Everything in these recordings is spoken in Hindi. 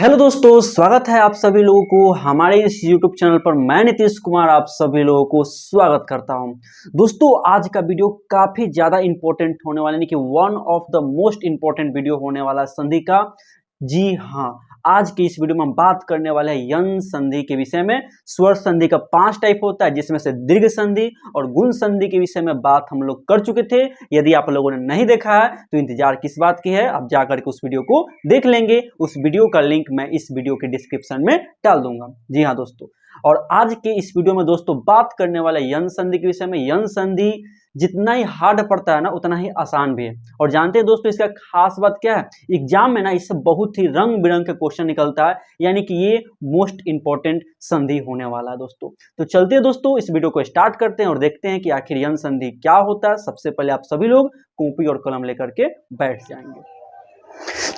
हेलो दोस्तों, स्वागत है आप सभी लोगों को हमारे इस YouTube चैनल पर। मैं नीतीश कुमार आप सभी लोगों को स्वागत करता हूं। दोस्तों, आज का वीडियो काफ़ी ज़्यादा इंपॉर्टेंट होने वाला है, यानी कि one of the most important video होने वाला है संधि का। जी हाँ, आज की इस वीडियो में हम बात करने वाले हैं यन संधि के विषय में। स्वर संधि का 5 टाइप होता है, जिसमें से दीर्घ संधि और गुण संधि के विषय में बात हम लोग कर चुके थे। यदि आप लोगों ने नहीं देखा है तो इंतजार किस बात की है, आप जाकर के उस वीडियो को देख लेंगे। उस वीडियो का लिंक मैं इस वीडियो के डिस्क्रिप्शन में डाल दूंगा। जी हाँ दोस्तों, और आज के इस वीडियो में दोस्तों बात करने वाले यन संधि के विषय में। यन संधि जितना ही हार्ड पड़ता है ना, उतना ही आसान भी है। और जानते हैं दोस्तों, इसका खास बात क्या है, एग्जाम में ना इससे बहुत ही रंग बिरंग के क्वेश्चन निकलता है, यानी कि ये मोस्ट इंपॉर्टेंट संधि होने वाला है दोस्तों। तो चलते हैं दोस्तों, इस वीडियो को स्टार्ट करते हैं और देखते हैं कि आखिर यन संधि क्या होता है। सबसे पहले आप सभी लोग कॉपी और कलम लेकर के बैठ जाएंगे।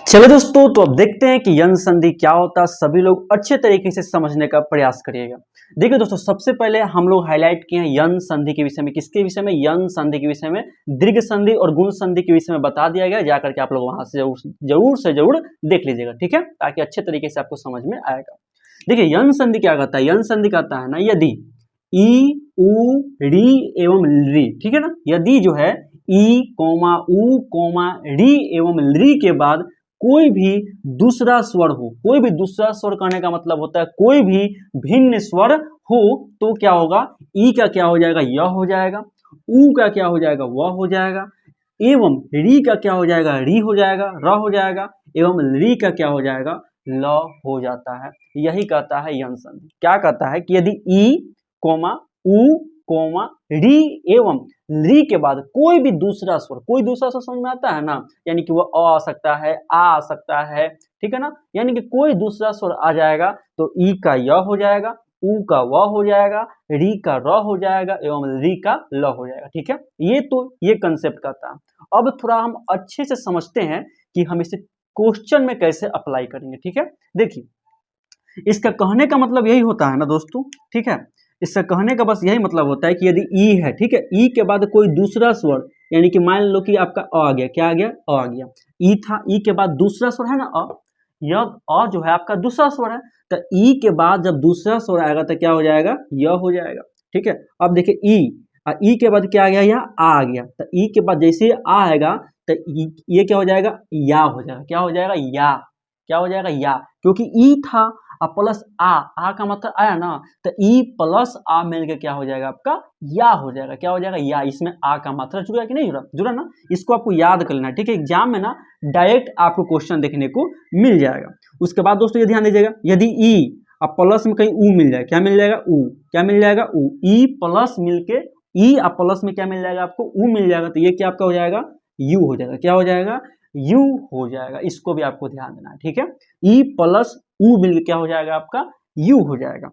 चलिए दोस्तों, तो अब देखते हैं कि यन संधि क्या होता है। सभी लोग अच्छे तरीके से समझने का प्रयास करिएगा। देखिए दोस्तों, सबसे पहले हम लोग हाईलाइट किए हैं यन संधि के विषय में। किसके विषय में? यन संधि के विषय में। दीर्घ संधि और गुण संधि के विषय में बता दिया गया, जाकर के आप लोग वहां से जरूर देख लीजिएगा, ठीक है, ताकि अच्छे तरीके से आपको समझ में आएगा। देखिए यन संधि क्या कहता है। यन संधि कहता है ना, यदि ई उ री एवं री, ठीक है ना, यदि जो है ई कोमा उ कोमा री एवं री के बाद कोई भी दूसरा स्वर हो, कोई भी दूसरा स्वर कहने का मतलब होता है कोई भी भिन्न स्वर हो, तो क्या होगा, ई का क्या हो जाएगा, य हो जाएगा, उ का क्या हो जाएगा, व हो जाएगा, एवं री का क्या हो जाएगा, री हो जाएगा, र हो जाएगा, एवं री का क्या हो जाएगा, ल हो जाता है। यही कहता है यन संधि। क्या कहता है कि यदि ई कोमा उ कोमा री एवं री के बाद कोई भी दूसरा स्वर, कोई दूसरा स्वर समझ में आता है ना, यानी कि वो आ सकता है, आ सकता है, ठीक है ना, यानी कि कोई दूसरा स्वर आ जाएगा तो ई का य हो जाएगा, उ का व हो जाएगा, री का र हो जाएगा, एवं री का ल हो जाएगा, ठीक है। ये कंसेप्ट कहता है। अब थोड़ा हम अच्छे से समझते हैं कि हम इसे क्वेश्चन में कैसे अप्लाई करेंगे, ठीक है। देखिए, इसका कहने का मतलब यही होता है ना दोस्तों, ठीक है, इससे कहने का बस यही मतलब होता है कि यदि ई है, ठीक है, ई के बाद कोई दूसरा स्वर, यानी कि मान लो कि आपका अ आ गया, क्या आ गया, अ आ गया, ई था, ई के बाद दूसरा स्वर है ना अ, यह अ जो है आपका दूसरा स्वर है, तो ई के बाद जब दूसरा स्वर आएगा तो क्या हो जाएगा, य हो जाएगा, ठीक है। अब देखिए ई के बाद क्या आ गया, यहाँ आ गया, तो ई के बाद जैसे आ आएगा तो ये क्या हो जाएगा, या हो जाएगा, क्या हो जाएगा, या, क्या हो जाएगा, या, क्योंकि ई था प्लस आ का मतलब आया ना, तो ई प्लस आ मिलकर क्या हो जाएगा आपका, या हो जाएगा, क्या हो जाएगा, या। इसमें आ का मात्रा जुड़ा कि नहीं जुड़ा, जुड़ा ना, इसको आपको याद कर लेना, ठीक है। एग्जाम में ना डायरेक्ट आपको क्वेश्चन देखने को मिल जाएगा। उसके बाद दोस्तों ये ध्यान दीजिएगा, यदि ई अब प्लस में कहीं उ मिल जाए, क्या मिल जाएगा, उ, क्या मिल जाएगा, उ, ई प्लस मिलके ई अब प्लस में क्या मिल जाएगा आपको, उ मिल जाएगा, तो ये क्या आपका हो जाएगा, यू हो जाएगा, क्या हो जाएगा, यू हो जाएगा। इसको भी आपको ध्यान देना है, ठीक है। ई प्लस उ मिल क्या हो जाएगा आपका, यू हो जाएगा।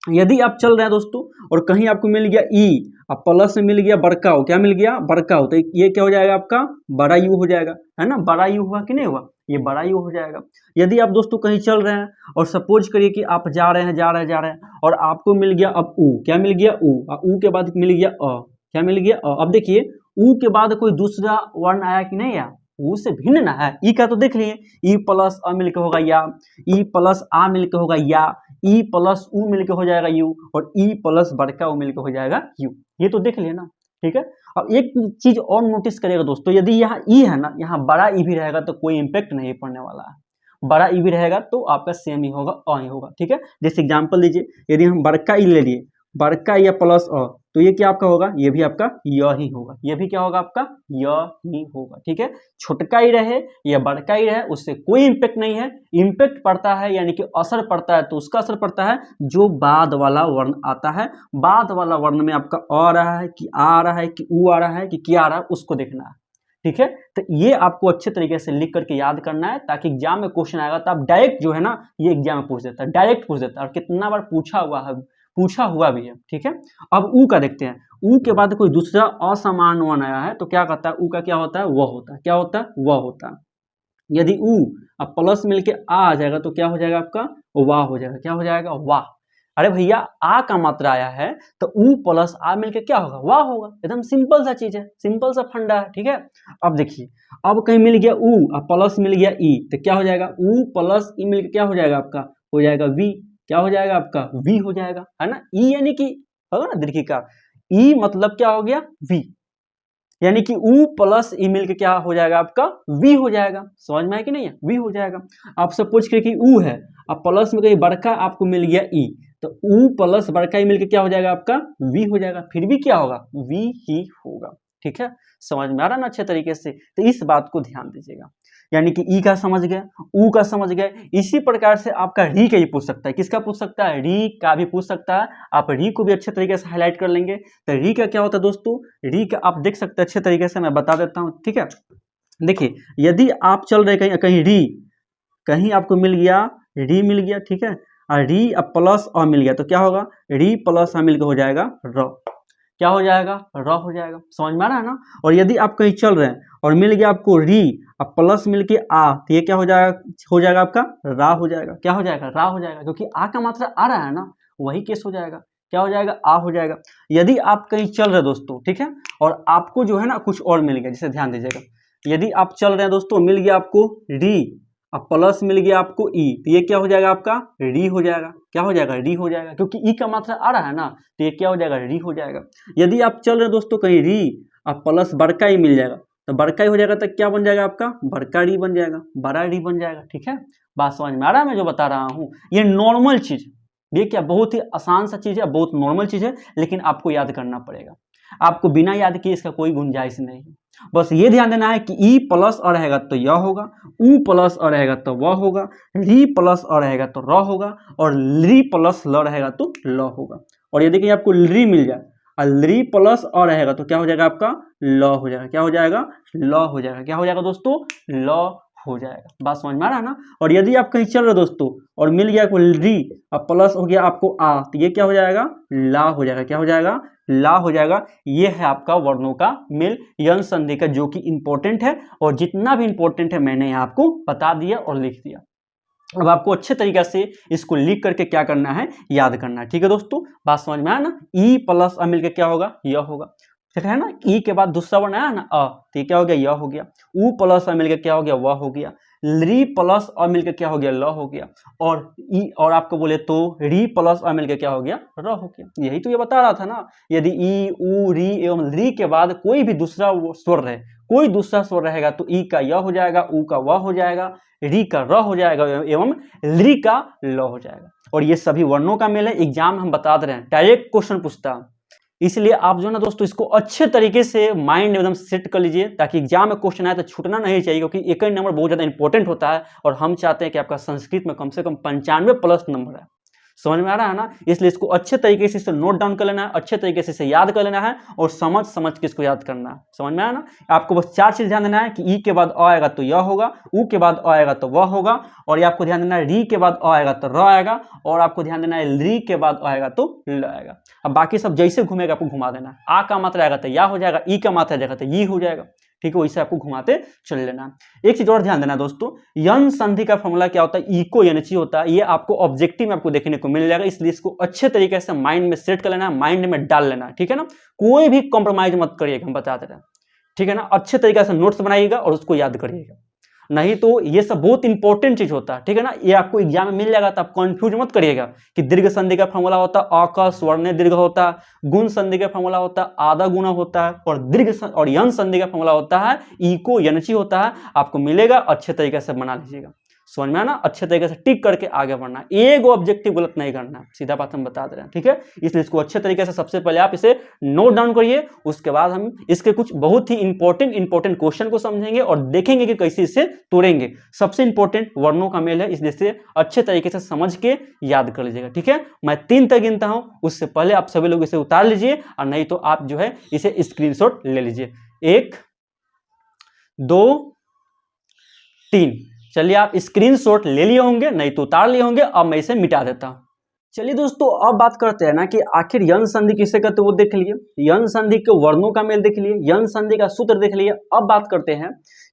यदि आप चल रहे हैं दोस्तों और कहीं आपको मिल गया ई अब प्लस में मिल गया बड़का हो, क्या मिल गया, बड़का हो, तो ये क्या हो जाएगा आपका, बड़ा यू हो जाएगा, है ना, बड़ा यू हुआ कि नहीं हुआ, ये बड़ा यू हो जाएगा। यदि आप दोस्तों कहीं चल रहे हैं और सपोज करिए कि आप जा रहे हैं और आपको मिल गया अब उ, क्या मिल गया, उ के बाद मिल गया अ, क्या मिल गया अ। अब देखिए उ के बाद कोई दूसरा वर्ण आया कि नहीं आया, उ से भिन्न ना है। ई का तो देख लिए, ई प्लस अ मिलकर होगा या, ई प्लस आ मिलकर होगा या, ई प्लस उ मिलकर हो जाएगा यू, और ई प्लस बड़का उ मिलकर हो जाएगा यू। ये तो देख लिए ना, ठीक है। अब एक चीज और नोटिस करेगा दोस्तों, यदि यहाँ ई है ना, यहाँ बड़ा ई भी रहेगा तो कोई इम्पैक्ट नहीं पड़ने वाला है। बड़ा ई भी रहेगा तो आपका सेम ही होगा, अ ही होगा, ठीक है। जैसे एग्जाम्पल लीजिए, यदि हम बड़का ई ले लिए, बड़का या प्लस अ, तो ये क्या आपका होगा, ये भी आपका य ही होगा, ये भी क्या होगा आपका, य ही होगा, ठीक है। छोटका ही रहे या बड़का ही रहे, उससे कोई इम्पैक्ट नहीं है। इम्पैक्ट पड़ता है यानी कि असर पड़ता है, तो उसका असर पड़ता है जो बाद वाला वर्ण आता है। बाद वाला वर्ण में आपका अ आ रहा है कि आ रहा है कि उ आ रहा है कि क्या आ रहा है, उसको देखना है, ठीक है। तो ये आपको अच्छे तरीके से लिख करके याद करना है, ताकि एग्जाम में क्वेश्चन आएगा तो आप डायरेक्ट जो है ना, ये एग्जाम में पूछ देता है, डायरेक्ट पूछ देता है, और कितना बार पूछा हुआ भी है, ठीक है। अब उ का देखते हैं, उ के बाद कोई दूसरा असमान वर्ण आया है तो क्या कहता है, उ का क्या होता है, वह होता है, क्या होता है, वह होता है। यदि उ अब प्लस मिलके आ जाएगा तो क्या हो जाएगा आपका, वाह हो जाएगा, क्या हो जाएगा, वाह। अरे भैया आ का मात्रा आया है तो ऊ प्लस आ मिलकर क्या होगा, वाह होगा। एकदम सिंपल सा चीज है, सिंपल सा फंडा है, ठीक है। अब देखिए, अब कहीं मिल गया ऊ और प्लस मिल गया ई, तो क्या हो जाएगा, ऊ प्लस ई मिलकर क्या हो जाएगा आपका, हो जाएगा वी। क्या हो जाएगा आपका, वी हो जाएगा, है ना। ई यानी कि होगा ना दीर्घिकार, ई मतलब क्या हो गया, वी, यानी कि ऊ प्लस ई मिलकर क्या हो जाएगा आपका, वी हो जाएगा। समझ में आया कि नहीं है, वी हो जाएगा। आपसे पूछ के कि ऊ है, अब प्लस में कहीं बड़का आपको मिल गया ई, तो ऊ प्लस बड़का ई मिलकर क्या हो जाएगा आपका, वी हो जाएगा। फिर भी क्या होगा, वी ही होगा, ठीक है। समझ में आ रहा ना अच्छे तरीके से, तो इस बात को ध्यान दीजिएगा। यानी कि ई का समझ गए, ऊ का समझ गए। इसी प्रकार से आपका री का ही पूछ सकता है, किसका पूछ सकता है, री का भी पूछ सकता है। आप री को भी अच्छे तरीके से हाईलाइट कर लेंगे। तो री का क्या होता है दोस्तों, री का आप देख सकते हैं अच्छे तरीके से, मैं बता देता हूँ, ठीक है। देखिए, यदि आप चल रहे कहीं कहीं री, कहीं आपको मिल गया री मिल गया, ठीक है, और री अब प्लस अ मिल गया, तो क्या होगा, री प्लस अ मिलकर हो जाएगा र। क्या हो जाएगा, र हो जाएगा। समझ में आ रहा है ना। और यदि आप कहीं चल रहे हैं और मिल गया आपको री अब प्लस मिलके आ, तो ये क्या हो जाएगा आपका रा हो जाएगा। क्या हो जाएगा, रा हो जाएगा, क्योंकि आ का मात्रा आ रहा है ना, वही केस हो जाएगा। क्या हो जाएगा, आ हो जाएगा। यदि आप कहीं चल रहे दोस्तों, ठीक है, और आपको जो है ना कुछ और मिल गया, जैसे ध्यान दीजिएगा, यदि आप चल रहे हैं दोस्तों, मिल गया आपको री अब प्लस मिल गया आपको ई, तो ये क्या हो जाएगा आपका, री हो जाएगा। क्या हो जाएगा, री हो जाएगा, क्योंकि ई का मात्रा आ रहा है ना, तो ये क्या हो जाएगा, री हो जाएगा। यदि आप चल रहे हैं दोस्तों कहीं री अब प्लस बड़का ही मिल जाएगा, तो बड़का ही हो जाएगा, तो क्या बन जाएगा आपका, बड़का री बन जाएगा, बड़ा री बन जाएगा, ठीक है। बात समझ में आ रहा है मैं जो बता रहा हूँ, ये नॉर्मल चीज, ये क्या बहुत ही आसान सा चीज है, बहुत नॉर्मल चीज है, लेकिन आपको याद करना पड़ेगा। आपको बिना याद किए इसका कोई गुंजाइश नहीं है। बस ये ध्यान देना है कि ई प्लस अ रहेगा तो यह होगा, ऊ प्लस अ रहेगा तो वह होगा, री प्लस अ रहेगा तो र होगा, और री प्लस ल रहेगा तो ल होगा। और यदि कहीं आपको री मिल जाए और री प्लस अ रहेगा तो क्या हो जाएगा आपका, ल हो जाएगा। क्या हो जाएगा, ल हो जाएगा। क्या हो जाएगा दोस्तों, ल हो जाएगा। बात समझ में आ रहा है ना। और यदि आप कहीं चल रहे दोस्तों और मिल गया आपको री और प्लस हो गया आपको आ, तो ये क्या हो जाएगा, ला हो जाएगा। क्या हो जाएगा, ला हो जाएगा। ये है आपका वर्णों का मेल, यंग संधि का, जो कि इंपॉर्टेंट है, और जितना भी इंपॉर्टेंट है मैंने यहाँ आपको बता दिया और लिख दिया। अब आपको अच्छे तरीके से इसको लिख करके क्या करना है, याद करना है, ठीक है दोस्तों। बात समझ में आया ना। ई प्लस अ मिलकर क्या होगा, यह होगा, ठीक है ना। ई के बाद दूसरा वर्ण आया ना अ, तो क्या हो गया, यह हो गया। ऊ प्लस अ मिलकर क्या हो गया, वह हो गया। री प्लस अ मिलकर क्या हो गया, ल हो गया। और ई, और आपको बोले तो री प्लस अ मिलकर क्या हो गया, र हो गया। यही तो ये बता रहा था ना। यदि ई ऊ री एवं री के बाद कोई भी दूसरा स्वर रहे, कोई दूसरा स्वर रहेगा, तो ई का य हो जाएगा, ऊ का व हो जाएगा, री का र हो जाएगा, एवं ली का ल हो जाएगा। और ये सभी वर्णों का मेल है। एग्जाम हम बता दे रहे हैं, डायरेक्ट क्वेश्चन पूछता है, इसलिए आप जो है ना दोस्तों इसको अच्छे तरीके से माइंड एकदम सेट कर लीजिए, ताकि एग्जाम में क्वेश्चन आए तो छूटना नहीं चाहिए, क्योंकि एक ही नंबर बहुत ज्यादा इंपॉर्टेंट होता है, और हम चाहते हैं कि आपका संस्कृत में कम से कम 95+ नंबर है। समझ में आ रहा है ना। इसलिए इसको अच्छे तरीके से इसे नोट डाउन कर लेना है, अच्छे तरीके से इसे याद कर लेना है, और समझ समझ के इसको याद करना है। समझ में आया ना। आपको बस 4 चीज ध्यान देना है कि ई के बाद अ आएगा तो यह होगा, ऊ के बाद अ आएगा तो वह होगा, और ये आपको ध्यान देना है री के बाद अ आएगा तो र आएगा, और आपको ध्यान देना है री के बाद अ आएगा तो ल आएगा। अब बाकी सब जैसे घूमेगा आपको घुमा देना है। आ का मात्रा आएगा तो या हो जाएगा, ई का मात्रा आएगा तो ई हो जाएगा, ठीक है। वैसे आपको घुमाते चल लेना। एक चीज और ध्यान देना दोस्तों, यन संधि का फॉर्मूला क्या होता है, इको यनची होता है। ये आपको ऑब्जेक्टिव में आपको देखने को मिल जाएगा, इसलिए इसको अच्छे तरीके से माइंड में सेट कर लेना, माइंड में डाल लेना, ठीक है ना। कोई भी कॉम्प्रोमाइज मत करिएगा, हम बता दे रहे हैं, ठीक है ना। अच्छे तरीके से नोट्स बनाइएगा और उसको याद करिएगा, नहीं तो ये सब बहुत इंपॉर्टेंट चीज होता है, ठीक है ना। ये आपको एग्जाम में मिल जाएगा, तो आप कंफ्यूज मत करिएगा कि दीर्घ संधि का फॉर्मूला होता है अ का स्वर्ण दीर्घ होता है, गुण संधि का फॉर्मूला होता है आधा गुना होता है, और दीर्घ और यन संधि का फॉर्मूला होता है इको यनची होता है। आपको मिलेगा, अच्छे तरीके से बना लीजिएगा। समझ में आना, अच्छे तरीके से टिक करके आगे बढ़ना, एक ऑब्जेक्टिव गलत नहीं करना, सीधा बात हम बता दे रहे हैं, ठीक है। इसलिए इसको अच्छे तरीके से सबसे पहले आप इसे नोट डाउन करिए, उसके बाद हम इसके कुछ बहुत ही इंपॉर्टेंट क्वेश्चन को समझेंगे और देखेंगे कि कैसे इसे तोड़ेंगे। सबसे इंपॉर्टेंट वर्णों का मेल है, इसलिए इसे अच्छे तरीके से समझ के याद कर लीजिएगा, ठीक है। मैं 3 तक गिनता हूं, उससे पहले आप सभी लोग इसे उतार लीजिए, और नहीं तो आप जो है इसे स्क्रीनशॉट ले लीजिए। 1 2 3। चलिए, आप स्क्रीनशॉट ले लिए होंगे, नहीं तो उतार लिए होंगे। अब मैं इसे मिटा देता हूं। चलिए दोस्तों, अब बात करते हैं ना कि आखिर यन संधि किसे कहते हैं, वो देख लिए। यन संधि के वर्णों का मेल देख लिए, यन संधि का सूत्र देख लिए। अब बात करते हैं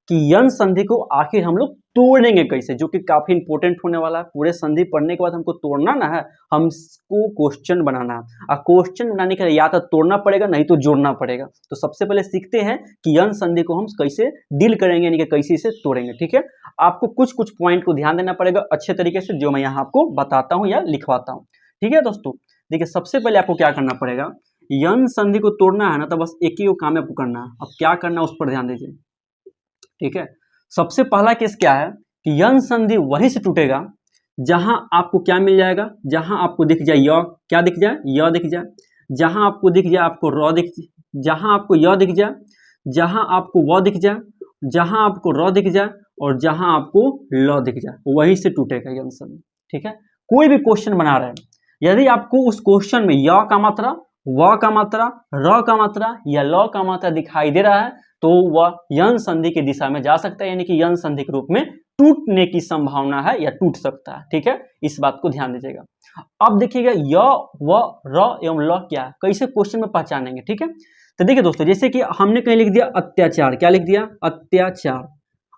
कि यन संधि को आखिर हम लोग तोड़ेंगे कैसे, जो कि काफी इंपॉर्टेंट होने वाला है। पूरे संधि पढ़ने के बाद हमको तोड़ना ना है, हमको क्वेश्चन बनाना है, और क्वेश्चन बनाने के लिए या तो तोड़ना पड़ेगा नहीं तो जोड़ना पड़ेगा। तो सबसे पहले सीखते हैं कि यन संधि को हम कैसे डील करेंगे, यानी कि कैसे इसे तोड़ेंगे। ठीक है, आपको कुछ कुछ पॉइंट को ध्यान देना पड़ेगा अच्छे तरीके से, जो मैं यहाँ आपको बताता हूँ या लिखवाता हूँ। ठीक है दोस्तों, देखिए सबसे पहले आपको क्या करना पड़ेगा, यन संधि को तोड़ना है ना, तो बस एक ही काम आपको करना है। अब क्या करना है उस पर ध्यान दीजिए। ठीक है, सबसे पहला केस क्या है कि यन संधि वहीं से टूटेगा जहां आपको क्या मिल जाएगा, जहां आपको दिख जाए य, क्या दिख जाए, य दिख जाए, जहां आपको दिख जाए आपको र दिख, जहां आपको य दिख जाए, जहां आपको व दिख जाए, जहां आपको र दिख जाए, और जहां आपको ल दिख जाए, वहीं से टूटेगा यन संधि। ठीक है, कोई भी क्वेश्चन बना रहे हैं, यदि आपको उस क्वेश्चन में य का मात्रा, व का मात्रा, र का मात्रा या ल का मात्रा दिखाई दे रहा है, तो वह यन संधि की दिशा में जा सकता है, यानी कि यन संधि के रूप में टूटने की संभावना है या टूट सकता है। ठीक है, इस बात को ध्यान दीजिएगा। अब देखिएगा य, व, र एवं ल क्या है, कैसे क्वेश्चन में पहचानेंगे। ठीक है, तो देखिए दोस्तों, जैसे कि हमने कहीं लिख दिया अत्याचार, क्या लिख दिया, अत्याचार।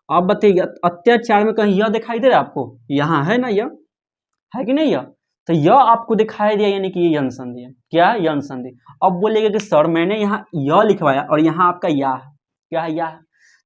अब बताइए अत्याचार में कहीं यह दिखाई दे रहा है आपको, यहाँ है ना, यह है कि नहीं, यह तो यह आपको दिखाई दिया, यानी कि ये यन संधि है। क्या है, यन संधि। अब बोलेगा कि सर मैंने यहाँ यह लिखवाया और यहाँ आपका या है, क्या है, या है।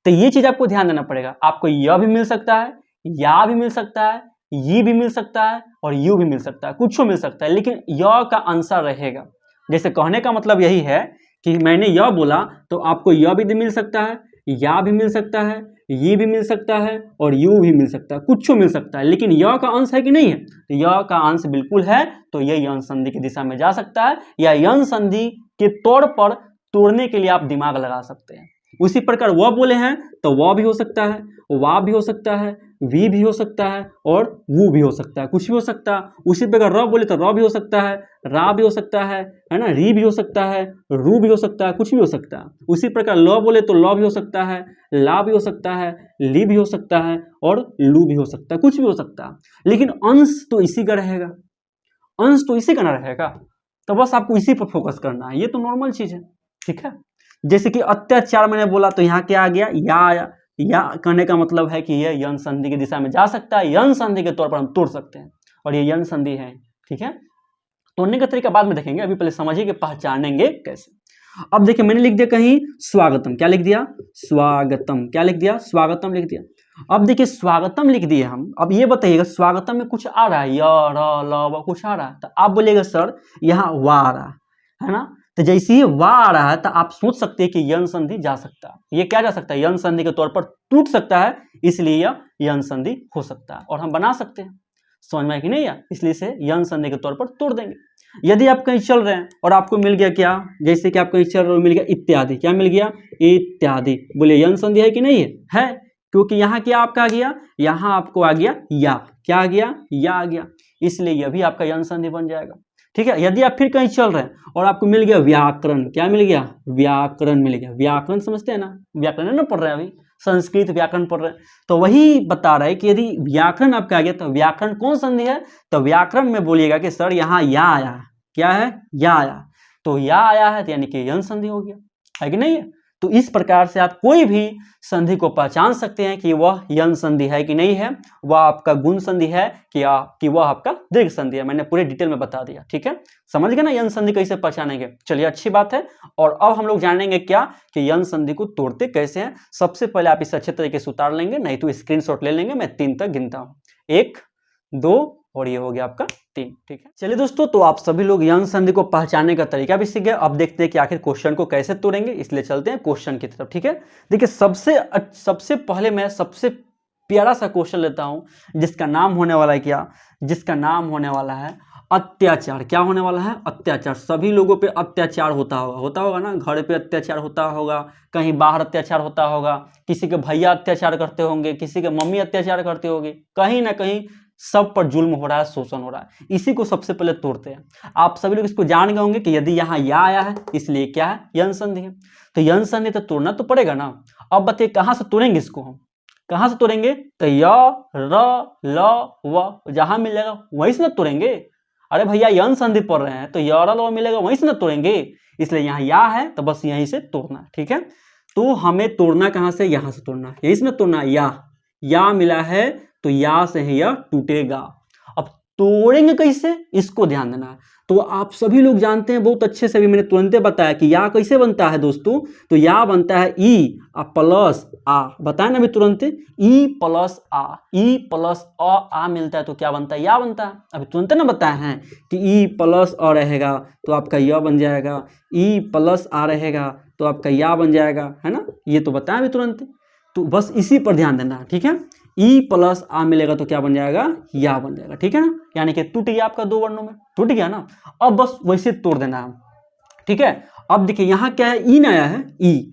तो ये चीज आपको ध्यान देना पड़ेगा, आपको यह भी मिल सकता है, या भी मिल सकता है, ये भी मिल सकता है, और यू भी मिल सकता है, कुछ मिल सकता है, लेकिन यह का आंसर रहेगा। जैसे कहने का मतलब यही है कि मैंने यह बोला तो आपको यह भी मिल सकता है, या भी मिल सकता है, ये भी मिल सकता है, और यू भी मिल सकता है, कुछ मिल सकता है, लेकिन यह का अंश है कि नहीं है, तो यह का अंश बिल्कुल है, तो यह यन संधि की दिशा में जा सकता है, या यन संधि के तौर पर तोड़ने के लिए आप दिमाग लगा सकते हैं। उसी प्रकार वह बोले हैं तो वह भी हो सकता है, वाह भी हो सकता है, वी भी हो सकता है, और वो भी हो सकता है, कुछ भी हो सकता है। उसी प्रकार र बोले तो र भी हो सकता है, रा भी हो सकता है ना, री भी हो सकता है, रू भी हो सकता है, कुछ भी हो सकता है। उसी प्रकार ल बोले तो ल भी हो सकता है, ला भी हो सकता है, ली भी हो सकता है, और लू भी हो सकता है, कुछ भी हो सकता है, लेकिन अंश तो इसी का रहेगा, अंश तो इसी का ना रहेगा। तो बस आपको इसी पर फोकस करना है, ये तो नॉर्मल चीज है। ठीक है, जैसे कि अत्याचार मैंने बोला तो यहाँ क्या आ गया, या आया। या कहने का मतलब है कि यह यन संधि की दिशा में जा सकता है, यन संधि के तौर पर हम तोड़ सकते हैं, और ये यन संधि है। ठीक है, तोड़ने का तरीका बाद में देखेंगे, अभी पहले समझिए कि पहचानेंगे कैसे। अब देखिए मैंने लिख दिया कहीं स्वागतम, क्या लिख दिया, स्वागतम, क्या लिख दिया, स्वागतम लिख दिया। अब देखिए स्वागतम लिख दिए हम, अब ये बताइएगा स्वागतम में कुछ आ रहा है, य, र, ल, व कुछ आ रहा है, तो आप बोलिएगा सर यहाँ वा आ रहा है ना, तो जैसे ही वा आ रहा है तो आप सोच सकते हैं कि यन संधि जा सकता है, ये क्या जा सकता है, यन संधि के तौर पर टूट सकता है, इसलिए यह यन संधि हो सकता है, और हम बना सकते हैं। समझ में कि नहीं है, इसलिए से यन संधि के तौर पर तोड़ देंगे। यदि आप कहीं चल रहे हैं और आपको मिल गया क्या, जैसे कि आप कहीं चल रहे हो मिल गया इत्यादि, क्या मिल गया, इत्यादि, बोले यन संधि है कि नहीं है, क्योंकि यहाँ क्या आपका आ गया, यहाँ आपको आ गया या, क्या आ गया, या आ गया, इसलिए यह भी आपका यन संधि बन जाएगा। ठीक है, यदि आप फिर कहीं चल रहे हैं और आपको मिल गया व्याकरण, क्या मिल गया, व्याकरण मिल गया, व्याकरण समझते हैं ना, व्याकरण ना पढ़ रहे हैं अभी, संस्कृत व्याकरण पढ़ रहे हैं, तो वही बता रहा है कि यदि व्याकरण आपका आ गया तो व्याकरण कौन संधि है, तो व्याकरण में बोलिएगा कि सर यहाँ या आया है, क्या है, या आया, तो या आया है तो यानी कि यन संधि हो गया, है कि नहीं है। तो इस प्रकार से आप कोई भी संधि को पहचान सकते हैं कि वह यन संधि है कि नहीं है, वह आपका गुण संधि है कि वह आपका दीर्घ संधि है। मैंने पूरे डिटेल में बता दिया। ठीक है, समझ गए ना यन संधि कैसे पहचानेंगे, चलिए अच्छी बात है। और अब हम लोग जानेंगे क्या कि यन संधि को तोड़ते कैसे हैं। सबसे पहले आप इसे अच्छे तरीके से उतार लेंगे, नहीं तो स्क्रीनशॉट ले लेंगे, मैं 3 तक गिनता हूँ, 1, 2 और ये हो गया आपका 3। ठीक है, चलिए दोस्तों, तो आप सभी लोग यन संधि को पहचानने का तरीका भी सीख गए। अब देखते हैं कि आखिर क्वेश्चन को कैसे तोड़ेंगे, इसलिए चलते हैं क्वेश्चन की तरफ। ठीक है, देखिए सबसे पहले मैं सबसे प्यारा सा क्वेश्चन लेता हूं, जिसका नाम होने वाला है क्या, जिसका नाम होने वाला है अत्याचार। क्या होने वाला है, अत्याचार। सभी लोगों पे अत्याचार होता होगा ना, घर पे अत्याचार होता होगा, कहीं बाहर अत्याचार होता होगा, किसी के भैया अत्याचार करते होंगे, किसी के मम्मी अत्याचार करते होंगे, कहीं ना कहीं सब पर जुल्म हो रहा है, शोषण हो रहा है। इसी को सबसे पहले तोड़ते हैं। आप सभी लोग इसको जान गए होंगे कि यदि यहाँ या आया है इसलिए क्या है, यन संधि है। तो यन संधि तो तोड़ना तो पड़ेगा ना। अब बताइए कहां से तोड़ेंगे इसको, हम कहां से तोड़ेंगे, तो य, र, ल, व जहां मिलेगा वहीं से ना तोड़ेंगे। अरे भैया यन संधि पढ़ रहे हैं तो य, र, ल मिलेगा वहीं से ना तोड़ेंगे, इसलिए यहाँ या है तो बस यहीं से तोड़ना है। ठीक है, तो हमें तोड़ना कहाँ से, यहाँ से तोड़ना है, इसमें तोड़ना, या मिला है तो या से है यह टूटेगा। अब तोड़ेंगे कैसे, इसको ध्यान देना है। तो आप सभी लोग जानते हैं बहुत अच्छे से, भी मैंने तुरंत बताया कि या कैसे बनता है दोस्तों। तो या बनता है ई प्लस आ, बताया ना अभी तुरंत, ई प्लस आ, ई प्लस आ मिलता है तो क्या बनता है, या बनता है। अभी तुरंत ना बताया है कि ई प्लस आ रहेगा तो आपका या बन जाएगा, ई प्लस आ रहेगा तो आपका या बन जाएगा, है ना, ये तो बताया अभी तुरंत। तो बस इसी पर ध्यान देना है, ठीक है। ई प्लस आ मिलेगा तो क्या बन जाएगा, या बन जाएगा, ठीक है ना। यानी कि टूट गया आपका 2 वर्णों में, टूट गया ना। अब बस वैसे तोड़ देना है, ठीक है। अब देखिए यहाँ क्या है, इन आया है, ई,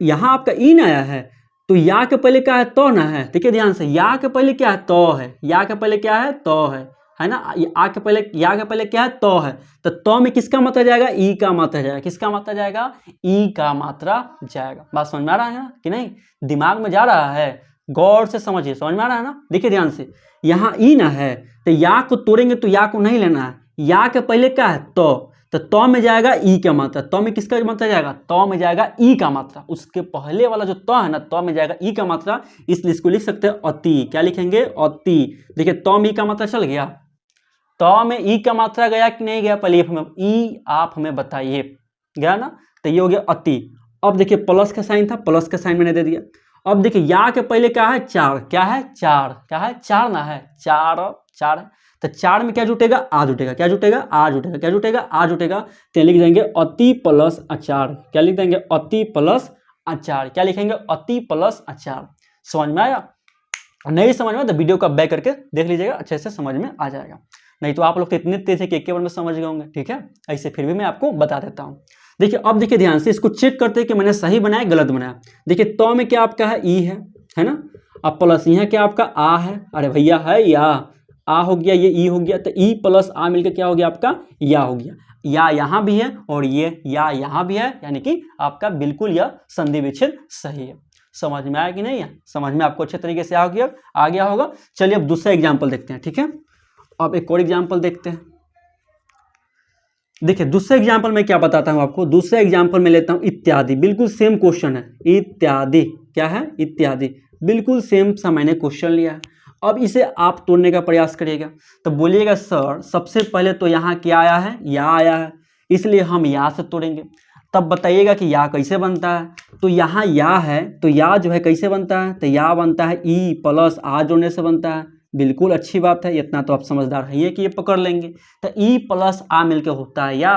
यहाँ आपका इन आया है तो या के पहले क्या है, तो ना है। देखिए ध्यान से, या के पहले क्या है, तो है, या के पहले क्या है, तो है ना। आ के पहले, या के पहले क्या है, तो है। तो में किसका मात्रा जाएगा, ई का मात्रा जाएगा। किसका मात्रा जाएगा, ई का मात्रा जाएगा। बात समझ में आ रहा है ना कि नहीं, दिमाग में जा रहा है, गौर से समझिए, समझ में आ रहा है ना। देखिए ध्यान से, यहाँ ई ना है तो या को तोड़ेंगे तो या को नहीं लेना है, या के पहले क्या है, तो में जाएगा ई का मात्रा, तो में किसका मात्रा जाएगा, तो में जाएगा ई का मात्रा। उसके पहले वाला जो तो है ना, तो में जाएगा ई का मात्रा, इसलिए इसको लिख सकते हैं अति। क्या लिखेंगे, अति। देखिए तो में ई का मात्रा चल गया, तो में ई का मात्रा गया कि नहीं गया, पहले आप हमें बताइए, गया ना। तो ये हो गया अति। अब देखिए प्लस का साइन था, प्लस का साइन मैंने दे दिया। अब देखिए या के पहले क्या है, चार, क्या है, चार, क्या है, चार ना है, चार है। तो 4 में क्या जुटेगा, आ जुटेगा, क्या जुटेगा, आ जुटेगा, क्या जुटेगा, आ जुटेगा। तो लिख देंगे अति प्लस अचार। क्या लिख देंगे, अति प्लस अचार। क्या लिखेंगे, अति प्लस अचार। समझ में आया, नहीं समझ में तो वीडियो को बैक करके देख लीजिएगा, अच्छे से समझ में आ जाएगा। नहीं तो आप लोग तो इतने तेज है कि एक बार में समझ गए होंगे, ठीक है। ऐसे फिर भी मैं आपको बता देता हूँ। देखिए अब देखिए ध्यान से, इसको चेक करते हैं कि मैंने सही बनाया गलत बनाया। देखिए तो में क्या आपका है, ई है ना। अब प्लस यहाँ क्या आपका आ है, अरे भैया है या, आ हो गया, ये ई हो गया, तो ई प्लस आ मिलकर क्या हो गया आपका, या हो गया। या यहाँ भी है और ये या यहाँ भी है, यानी कि आपका बिल्कुल यह संधि विच्छेद सही है। समझ में आया कि नहीं है, समझ में आपको अच्छे तरीके से आ गया होगा। चलिए अब दूसरा एग्जाम्पल देखते हैं, ठीक है। अब एक और एग्जाम्पल देखते हैं। देखिए दूसरे एग्जाम्पल में क्या बताता हूं आपको, दूसरे एग्जाम्पल में लेता हूं इत्यादि। बिल्कुल सेम क्वेश्चन है, इत्यादि, क्या है, इत्यादि, बिल्कुल सेम सा मैंने क्वेश्चन लिया है। अब इसे आप तोड़ने का प्रयास करिएगा। तो बोलिएगा सर सबसे पहले तो यहाँ क्या आया है, या आया है, इसलिए हम या से तोड़ेंगे। तब बताइएगा कि या कैसे बनता है। तो यहाँ या है तो या जो है कैसे बनता है, तो या बनता है ई प्लस आ जोड़ने से बनता है। बिल्कुल अच्छी बात है, इतना तो आप समझदार है कि ये पकड़ लेंगे। तो ई प्लस आ मिलकर होता है या।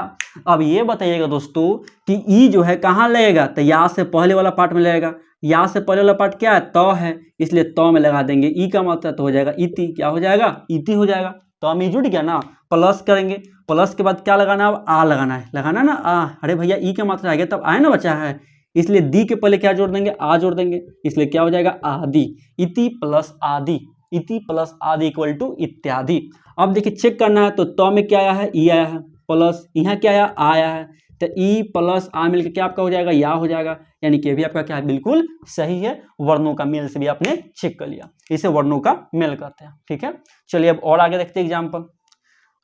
अब ये बताइएगा दोस्तों कि ई जो है कहाँ लगेगा, तो या से पहले वाला पार्ट में लगेगा। या से पहले वाला पार्ट क्या है, तो है, इसलिए तो में लगा देंगे ई का मात्रा, तो हो जाएगा इति। क्या हो जाएगा, इति हो जाएगा। तो हम जुट गया ना, प्लस करेंगे, प्लस के बाद क्या लगाना, अब आ लगाना है, लगाना ना आ। अरे भैया ई का मात्रा आ गया तब आए ना बचा है, इसलिए दी के पहले क्या जोड़ देंगे, आ जोड़ देंगे, इसलिए क्या हो जाएगा, आदि। इति प्लस आदि, इति प्लस आदि इक्वल टू इत्यादि। अब देखिए चेक करना है, तो में क्या आया है, ई आया है, प्लस यहाँ क्या आया, आ आया है। तो ई प्लस आ मिलकर क्या आपका हो जाएगा, या हो जाएगा। यानी कि भी आपका क्या है, बिल्कुल सही है। वर्णों का मेल से भी आपने चेक कर लिया, इसे वर्णों का मेल कहते हैं, ठीक है। चलिए अब और आगे देखते हैं एग्जाम्पल।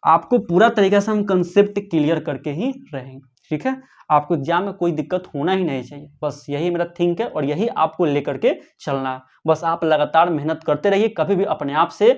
आपको पूरा तरीके से हम कंसेप्ट क्लियर करके ही रहेंगे, ठीक है। आपको एग्जाम में कोई दिक्कत होना ही नहीं चाहिए, बस यही मेरा थिंक है और यही आपको लेकर के चलना है। बस आप लगातार मेहनत करते रहिए, कभी भी अपने आप से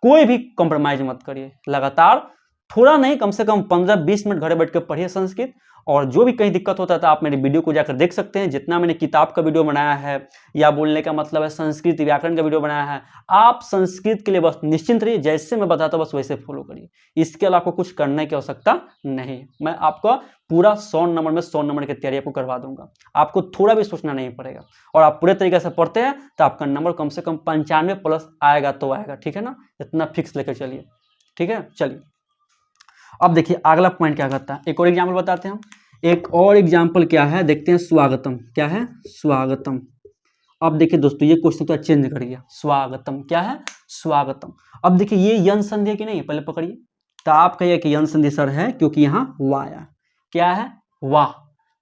कोई भी कॉम्प्रोमाइज मत करिए। लगातार थोड़ा नहीं, कम से कम 15-20 मिनट घरे बैठ कर पढ़िए संस्कृत। और जो भी कहीं दिक्कत होता है तो आप मेरी वीडियो को जाकर देख सकते हैं। जितना मैंने किताब का वीडियो बनाया है, या बोलने का मतलब है संस्कृत व्याकरण का वीडियो बनाया है, आप संस्कृत के लिए बस निश्चिंत रहिए, जैसे मैं बताता हूँ बस वैसे फॉलो करिए। इसके अलावा आपको कुछ करने की आवश्यकता नहीं। मैं आपका पूरा 100 नंबर में 100 नंबर की तैयारी आपको करवा दूंगा, आपको थोड़ा भी सोचना नहीं पड़ेगा। और आप पूरे तरीके से पढ़ते हैं तो आपका नंबर कम से कम 95 प्लस आएगा तो आएगा, ठीक है ना। इतना फिक्स लेकर चलिए, ठीक है। चलिए अब देखिए अगला पॉइंट क्या करता है, एक और एग्जाम्पल बताते हैं। एक और एग्जाम्पल क्या है देखते हैं, स्वागतम। क्या है, स्वागतम। अब देखिए दोस्तों ये क्वेश्चन तो चेंज करिए, स्वागतम क्या है, स्वागतम। अब देखिए ये यन संधि है कि नहीं, पहले पकड़िए। तो आप कहिए कि यन संधि सर है, क्योंकि यहाँ वाह आया। क्या है, वाह,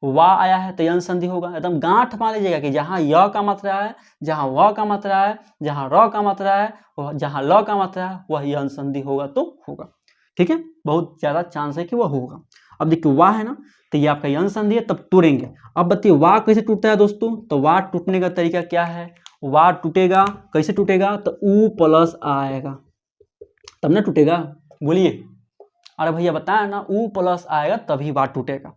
वाह आया है तो यन संधि होगा। एकदम गांठ मान लीजिएगा कि जहां य का मात्रा है, जहां व का मात्रा है, जहां र का मात्रा है, जहां ल का मात्रा है, वह यन संधि होगा तो होगा, ठीक है। बहुत ज्यादा चांस है कि वह होगा। अब देखिए वाह है ना, तो ये आपका यन संधि है, तब तोड़ेंगे। अब बताइए वाह कैसे टूटता है दोस्तों, तो वाह टूटने का तरीका क्या है, वाह टूटेगा कैसे टूटेगा, तो ऊ प्लस आ आएगा तब ना टूटेगा, बोलिए। अरे भैया बताया ना, ऊ प्लस आएगा तभी वाह टूटेगा।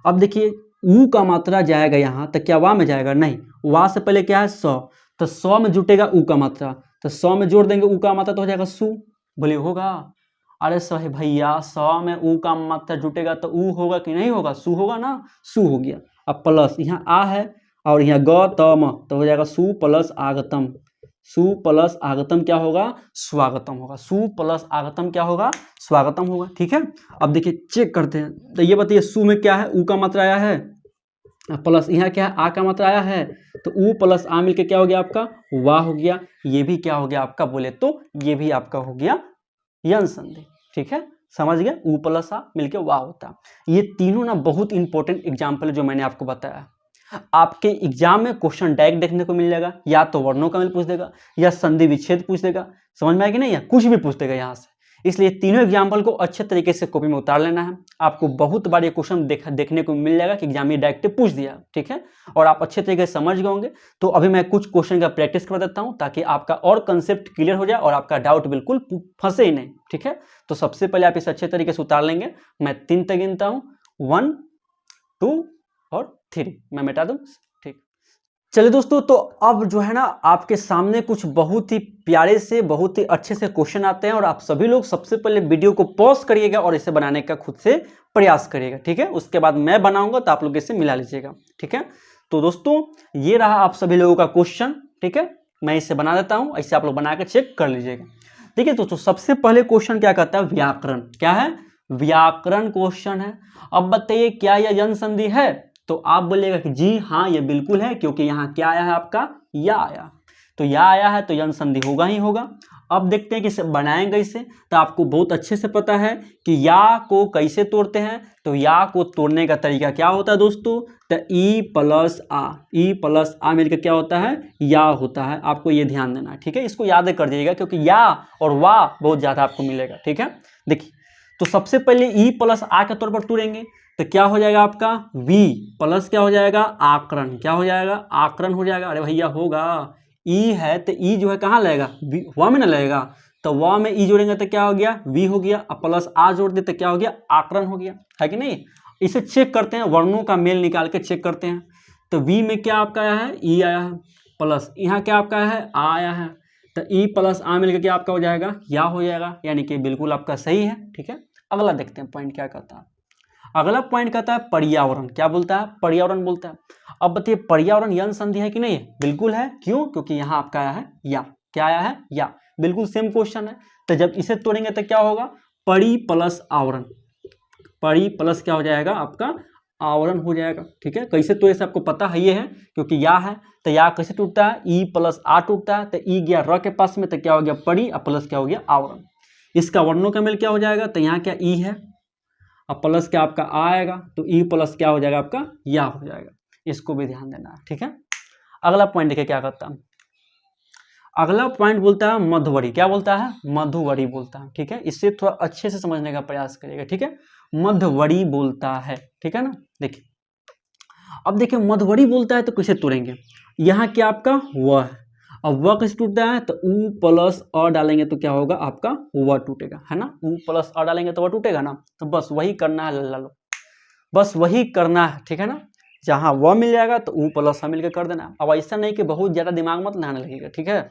अब देखिए ऊ का मात्रा जाएगा यहाँ, तो क्या वाह में जाएगा, नहीं, वाह से पहले क्या है 100, तो 100 में जुटेगा ऊ का मात्रा, तो 100 में जोड़ देंगे ऊ का मात्रा तो हो जाएगा सु, बोलिए होगा। अरे सही भैया, 100 में ऊ का मात्रा जुटेगा तो ऊ होगा कि नहीं होगा, सु होगा ना, सु हो गया। अब प्लस यहाँ आ है और यहाँ गौतम, तो हो जाएगा सु प्लस आगतम, सु प्लस आगतम क्या होगा, स्वागतम होगा, सु प्लस आगतम क्या होगा, स्वागतम होगा। ठीक है, अब देखिए चेक करते हैं, तो ये बताइए सु में क्या है, ऊ का मात्रा आया है, प्लस यहाँ क्या है आ का मात्रा आया है, तो ऊ प्लस आ मिलके क्या हो गया आपका वाह हो गया। ये भी क्या हो गया आपका, बोले तो ये भी आपका हो गया यन संधि। ठीक है, समझ गए, ऊ प्लस आ मिलके वाह होता है। ये तीनों ना बहुत इंपॉर्टेंट एग्जाम्पल है जो मैंने आपको बताया। आपके एग्जाम में क्वेश्चन डायरेक्ट देखने को मिल जाएगा, या तो वर्णों का मेल पूछ देगा, या संधि विच्छेद पूछ देगा, समझ में आएगी नहीं, या कुछ भी पूछ देगा यहाँ से। इसलिए तीनों एग्जाम्पल को अच्छे तरीके से कॉपी में उतार लेना है। आपको बहुत बार ये क्वेश्चन देखने को मिल जाएगा कि एग्जाम में डायरेक्ट पूछ दिया, ठीक है, और आप अच्छे तरीके से समझ गए होंगे। तो अभी मैं कुछ क्वेश्चन का प्रैक्टिस करवा देता हूँ ताकि आपका और कंसेप्ट क्लियर हो जाए और आपका डाउट बिल्कुल फंसे ही नहीं। ठीक है, तो सबसे पहले आप इसे अच्छे तरीके से उतार लेंगे। मैं 3 तक गिनता हूँ, 1 2 और 3, मैं मिटा दूँ। ठीक, चलिए दोस्तों, तो अब जो है ना आपके सामने कुछ बहुत ही प्यारे से बहुत ही अच्छे से क्वेश्चन आते हैं, और आप सभी लोग सबसे पहले वीडियो को पॉज करिएगा और इसे बनाने का खुद से प्रयास करिएगा। ठीक है, उसके बाद मैं बनाऊंगा तो आप लोग इसे मिला लीजिएगा। ठीक है, तो दोस्तों ये रहा आप सभी लोगों का क्वेश्चन। ठीक है, मैं इसे बना देता हूं, ऐसे आप लोग बना के चेक कर लीजिएगा। ठीक है दोस्तों, सबसे पहले क्वेश्चन क्या कहता है, व्याकरण। क्या है, व्याकरण क्वेश्चन है। अब बताइए क्या यह यन संधि है, तो आप बोलिएगा कि जी हाँ ये बिल्कुल है, क्योंकि यहाँ क्या आया है आपका या आया, तो या आया है तो यन संधि होगा ही होगा। अब देखते हैं कि इसे बनाएंगे इसे, तो आपको बहुत अच्छे से पता है कि या को कैसे तोड़ते हैं। तो या को तोड़ने का तरीका क्या होता है दोस्तों, तो ई प्लस आ मिलकर क्या होता है, या होता है। आपको ये ध्यान देना है, ठीक है, इसको याद कर दीजिएगा क्योंकि या और वाह बहुत ज्यादा आपको मिलेगा। ठीक है, देखिए तो सबसे पहले ई प्लस आ के तौर पर तोड़ेंगे, तो क्या हो जाएगा आपका v प्लस क्या हो जाएगा आकरण, क्या हो जाएगा आकरण हो जाएगा। अरे भैया होगा, ई है तो ई जो है कहाँ लगेगा, व में ना लगेगा, तो व में ई जोड़ेंगे तो क्या हो गया v हो गया, अब प्लस आ जोड़ दे तो क्या हो गया आकरण हो गया, है कि नहीं। इसे चेक करते हैं, वर्णों का मेल निकाल के चेक करते हैं। तो v में क्या आपका आया है, ई आया है, प्लस यहाँ क्या आपका है आ आया है, तो ई प्लस आ मिलकर क्या आपका हो जाएगा या हो जाएगा, यानी कि बिल्कुल आपका सही है। ठीक है, अगला देखते हैं पॉइंट क्या कहता है। अगला पॉइंट कहता है पर्यावरण। क्या बोलता है, पर्यावरण बोलता है। अब बताइए पर्यावरण यन संधि है कि नहीं है, बिल्कुल है। क्यों, क्योंकि यहाँ आपका आया है या, क्या आया है या, बिल्कुल सेम क्वेश्चन है। तो जब इसे तोड़ेंगे तो क्या होगा, परि प्लस आवरण, परि प्लस क्या हो जाएगा आपका आवरण हो जाएगा। ठीक है, कैसे तो ऐसे आपको पता है, ये है क्योंकि या है, तो या कैसे टूटता है, ई प्लस आ टूटता है, तो ई गया र के पास में, तो क्या हो गया परि, और प्लस क्या हो गया आवरण। इसका वर्णों का मेल क्या हो जाएगा, तो यहाँ क्या ई है, अब प्लस क्या आपका आएगा, तो ई प्लस क्या हो जाएगा आपका या हो जाएगा। इसको भी ध्यान देना है। ठीक है, अगला पॉइंट देखिए क्या करता है। अगला पॉइंट बोलता है मधुवरी। क्या बोलता है, मधुवरी बोलता है। ठीक है, इससे थोड़ा अच्छे से समझने का प्रयास करिएगा। ठीक है, मधुवरी बोलता है, ठीक है ना। देखिए अब देखिए मधुवरी बोलता है तो कैसे तोड़ेंगे, यहाँ क्या आपका व है, अब व कैसे टूटता है, तो ऊ प्लस अ डालेंगे तो क्या होगा आपका व टूटेगा, है ना, ऊ प्लस अ डालेंगे तो व टूटेगा ना। तो बस वही करना है लल्ला लो, बस वही करना है। ठीक है ना, जहाँ व मिल जाएगा तो ऊ प्लस अ मिलकर कर देना। अब ऐसा नहीं कि बहुत ज़्यादा दिमाग मत लगाने लगेगा। ठीक है,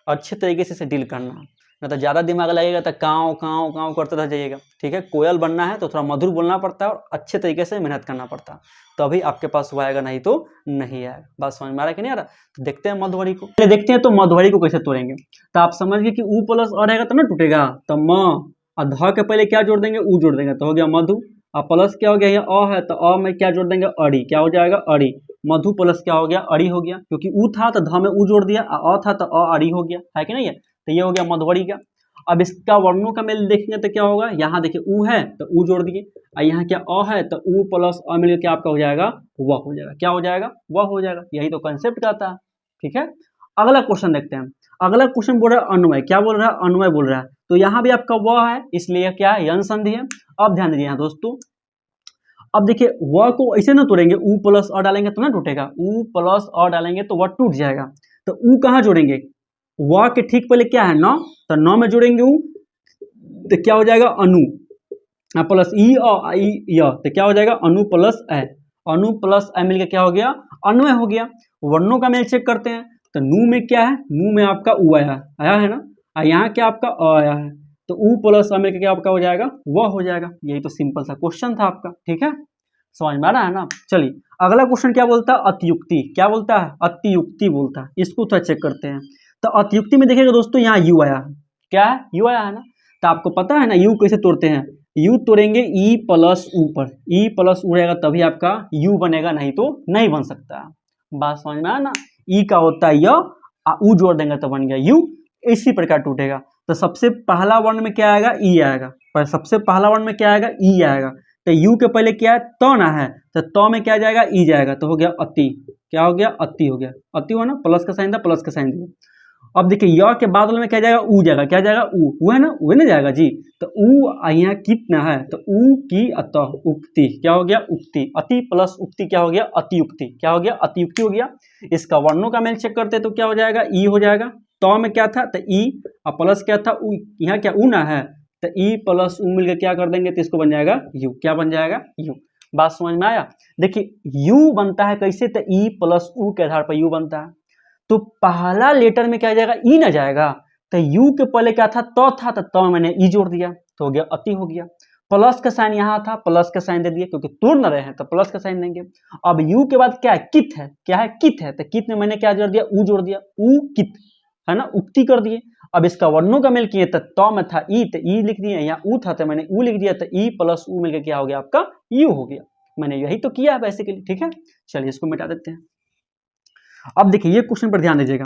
अच्छे तरीके से इसे डील करना, नहीं तो ज़्यादा दिमाग लगेगा तो काँव काँव काँव करते रह जाइएगा। ठीक है, कोयल बनना है तो थोड़ा मधुर बोलना पड़ता है और अच्छे तरीके से मेहनत करना पड़ता है, तभी आपके पास वो आएगा, नहीं तो नहीं आएगा। बात समझ में आ रहा है कि नहीं आ रहा। तो देखते हैं मधुवरी को, पहले देखते हैं तो मधुवरी को कैसे तोड़ेंगे। तो आप समझ गए कि ऊ प्लस अ रहेगा तब ना टूटेगा, तो म और ध के पहले क्या जोड़ देंगे, ऊ जोड़ देंगे तो हो गया मधु, और प्लस क्या हो गया, ये अ है तो अ में क्या जोड़ देंगे अड़ी, क्या हो जाएगा अड़ी, मधु प्लस क्या हो गया अड़ी हो गया, क्योंकि ऊ था तो ध में ऊ जोड़ दिया, अ था तो अ अड़ी हो गया, है कि नहीं है। तो ये हो गया मधुवरी का। अब इसका वर्णों का मेल देखेंगे तो क्या होगा, यहाँ देखिए ऊ है तो ऊ जोड़ दिए, और यहाँ क्या अ है तो ऊ प्लस अ मिलकर क्या आपका हो जाएगा वह हो जाएगा, क्या हो जाएगा वह हो जाएगा। यही तो कंसेप्ट कहता है। ठीक है, अगला क्वेश्चन देखते हैं। अगला क्वेश्चन बोल रहा है अन्वय। क्या बोल रहा है, अन्वय बोल रहा है। तो यहाँ भी आपका वह है, इसलिए क्या है यन संधि है। अब ध्यान दीजिए यहाँ दोस्तों, अब देखिए व को ऐसे ना तोड़ेंगे, उ प्लस अ डालेंगे तो ना टूटेगा, उ प्लस अ डालेंगे तो वह टूट जाएगा। तो उ कहाँ जोड़ेंगे, व के ठीक पहले क्या है न, तो न में जोड़ेंगे उ, तो क्या हो जाएगा अनु, प्लस ई य, तो क्या हो जाएगा अनु प्लस ए, अनु प्लस ए मिलकर क्या हो गया अन्वय हो गया। वर्णों का मेल चेक करते हैं, तो नू में क्या है, नू में आपका उ आया है ना, यहाँ क्या आपका अ आया है, तो उ प्लस अ मिलकर क्या आपका हो जाएगा वह हो जाएगा। यही तो सिंपल सा क्वेश्चन था आपका, ठीक है, समझ में आ रहा है ना। चलिए अगला क्वेश्चन क्या बोलता है, अतियुक्ति, क्या बोलता है अतियुक्ति बोलता है, इसको थोड़ा चेक करते हैं। तो अतियुक्ति में देखिएगा दोस्तों यहाँ यू आया है, क्या है यू आया है ना, तो आपको पता है ना यू कैसे तोड़ते हैं, यू तोड़ेंगे ई प्लस ऊ पर, ई प्लस ऊ रहेगा तभी आपका यू बनेगा, नहीं तो नहीं बन सकता। बात समझ में आया ना, ई का होता है य, ऊ जोड़ देंगे तो बन गया यू, इसी प्रकार टूटेगा। तो सबसे पहला वर्ण में क्या आएगा ई आएगा, पर सबसे पहला वर्ण में क्या आएगा ई आएगा, तो यू के पहले क्या है तो ना है, तो तो में क्या जाएगा ई जाएगा, तो हो गया अति, क्या हो गया अति हो गया, अति हुआ ना, प्लस का साइन था प्लस का साइन दिया। अब देखिए य के बाद में क्या जाएगा ऊ जाएगा, क्या जाएगा ऊ है ना, ऊ ना जाएगा जी, तो ऊ यहाँ कितना है, तो ऊ की अतः उक्ति, क्या हो गया उक्ति, अति प्लस उक्ति क्या हो गया अतियुक्ति, क्या हो गया अतियुक्ति हो गया। इसका वर्णों का मेल चेक करते हैं तो क्या हो जाएगा ई हो जाएगा, तो में क्या था तो ई और प्लस क्या था ऊ, यहाँ क्या ऊ ना है, तो ई प्लस ऊ मिलकर क्या कर देंगे तो इसको बन जाएगा यू, क्या बन जाएगा यू। बात समझ में आया। देखिए यू बनता है कैसे, तो ई प्लस ऊ के आधार पर यू बनता है, तो पहला लेटर में क्या जाएगा ई ना जाएगा, तो यू के पहले क्या था तो मैंने ई जोड़ दिया तो हो गया अति हो गया। प्लस का साइन यहाँ था, प्लस का साइन दे दिया क्योंकि तोड़ न रहे हैं तो प्लस का साइन देंगे। अब यू के बाद क्या है कित है, क्या है कित है, तो कित में मैंने क्या जोड़ दिया ऊ जोड़ दिया, ऊ कित है ना, उक्ति कर दिए। अब इसका वर्णों का मेल किए तो में था ई, तो ई लिख दिए, यहाँ ऊ था तो मैंने ऊ लिख दिया, तो ई प्लस ऊ मिलकर क्या हो गया आपका यू हो गया। मैंने यही तो किया है बेसिकली, ठीक है। चलिए इसको मिटा देते हैं। अब देखिए ये क्वेश्चन पर ध्यान दीजिएगा,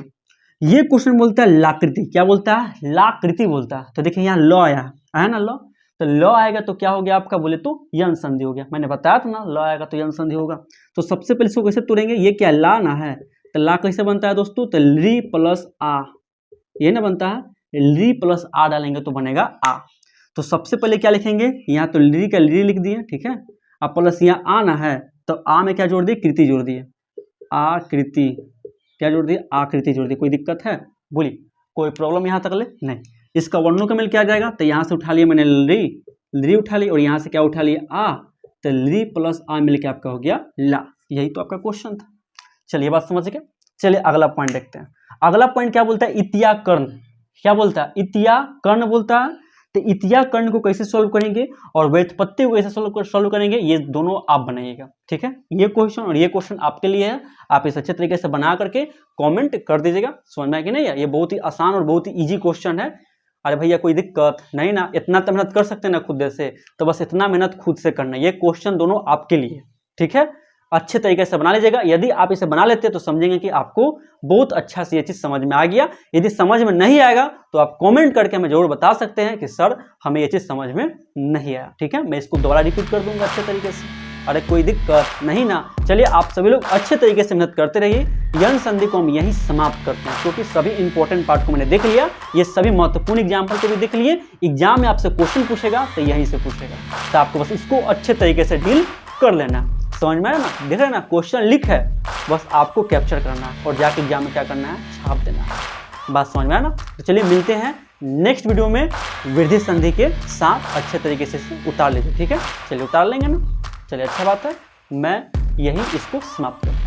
ये क्वेश्चन बोलता है लाकृति, क्या बोलता है लाकृति बोलता है। तो देखिए यहाँ ल आया ना, ल तो ल आएगा तो क्या हो गया आपका बोले तो यन संधि हो गया, मैंने बताया था ना ल आएगा तो यन संधि होगा। तो सबसे पहले इसको कैसे तोड़ेंगे, ये क्या ला ना है, तो ला कैसे बनता है दोस्तों, तो ली प्लस आ, ये ना बनता है, ली प्लस आ डालेंगे तो बनेगा आ। तो सबसे पहले क्या लिखेंगे, यहाँ तो ली का ली लिख दिए, ठीक है, अब प्लस यहाँ आ ना है तो आ में क्या जोड़ दिए कृति जोड़ दिए, आकृति, क्या जोड़ दिए आकृति जोड़ दी। कोई दिक्कत है बोली, कोई प्रॉब्लम यहाँ तक ले नहीं। इसका वर्णों का मेल क्या जाएगा, तो यहाँ से उठा लिया मैंने ली उठा ली, और यहाँ से क्या उठा लिया आ, तो ली प्लस आ मिल के आपका हो गया ला। यही तो आपका क्वेश्चन था। चलिए बात समझ गए। चलिए अगला पॉइंट देखते हैं। अगला पॉइंट क्या बोलता है, इतिया कर्ण, क्या बोलता है इतिया कर्ण बोलता है। तो इतिया कर्ण को कैसे सोल्व करेंगे और व्युत्पत्ति को कैसे सोल्व करेंगे, ये दोनों आप बनाइएगा, ठीक है। ये क्वेश्चन और ये क्वेश्चन आपके लिए है, आप इसे अच्छे तरीके से बना करके कमेंट कर दीजिएगा। समझ में आया कि नहीं है, ये बहुत ही आसान और बहुत ही इजी क्वेश्चन है। अरे भैया कोई दिक्कत नहीं ना, इतना तो मेहनत कर सकते हैं ना खुद से, तो बस इतना मेहनत खुद से करना। ये क्वेश्चन दोनों आपके लिए, ठीक है। अच्छे तरीके से बना लीजिएगा। यदि आप इसे बना लेते हैं तो समझेंगे कि आपको बहुत अच्छा से ये चीज़ समझ में आ गया। यदि समझ में नहीं आएगा तो आप कमेंट करके हमें जरूर बता सकते हैं कि सर हमें ये चीज़ समझ में नहीं आया, ठीक है। मैं इसको दोबारा रिपीट कर दूंगा अच्छे तरीके से। अरे कोई दिक्कत नहीं ना। चलिए आप सभी लोग अच्छे तरीके से मेहनत करते रहिए। यन संधि को हम यहीं समाप्त करते हैं, क्योंकि सभी इंपॉर्टेंट पार्ट को मैंने देख लिया। ये सभी महत्वपूर्ण एग्जाम्पल को भी देख लिए। एग्जाम में आपसे क्वेश्चन पूछेगा तो यहीं से पूछेगा, तो आपको बस इसको अच्छे तरीके से डील कर लेना। समझ में आया ना, देख रहे ना क्वेश्चन लिख है, बस आपको कैप्चर करना है और जाके एग्जाम में क्या करना है, छाप देना है। बात समझ में आया ना। तो चलिए मिलते हैं नेक्स्ट वीडियो में वृद्धि संधि के साथ अच्छे तरीके से उतार लीजिए, ठीक है। चलिए उतार लेंगे ना। चलिए अच्छा बात है, मैं यही इसको समाप्त करता हूँ।